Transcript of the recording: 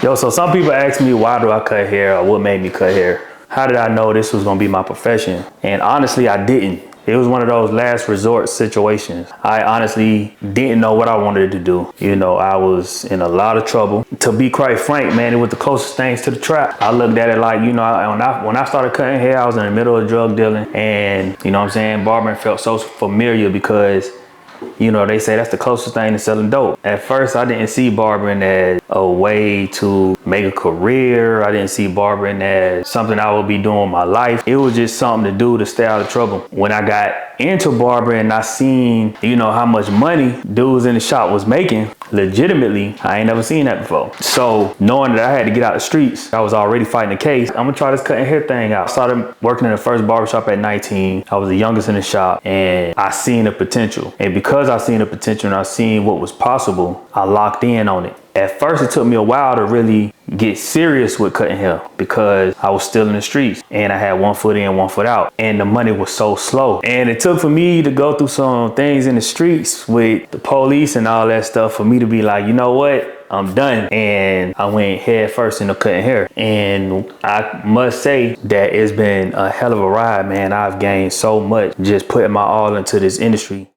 Yo, so some people ask me, why do I cut hair, or what made me cut hair? How did I know this was gonna be my profession? And honestly, I didn't. It was one of those last resort situations. I honestly didn't know what I wanted to do. You know, I was in a lot of trouble. To be quite frank, man, it was the closest things to the trap. I looked at it like, you know, when I started cutting hair, I was in the middle of drug dealing, and you know what I'm saying, barbering felt so familiar because, you know, they say that's the closest thing to selling dope. At first, I didn't see barbering as a way to make a career. I didn't see barbering as something I would be doing my life. It was just something to do to stay out of trouble. When I got into barbering, I seen, you know, how much money dudes in the shop was making legitimately. I ain't never seen that before. So knowing that I had to get out the streets, I was already fighting a case. I'm gonna try this cutting hair thing out. I started working in the first barbershop at 19. I was the youngest in the shop, and I seen the potential. And because I seen the potential and I seen what was possible, I locked in on it. At first, it took me a while to really get serious with cutting hair because I was still in the streets and I had 1 foot in, 1 foot out, and the money was so slow. And it took for me to go through some things in the streets with the police and all that stuff for me to be like, you know what? I'm done. And I went head first into cutting hair. And I must say that it's been a hell of a ride, man. I've gained so much just putting my all into this industry.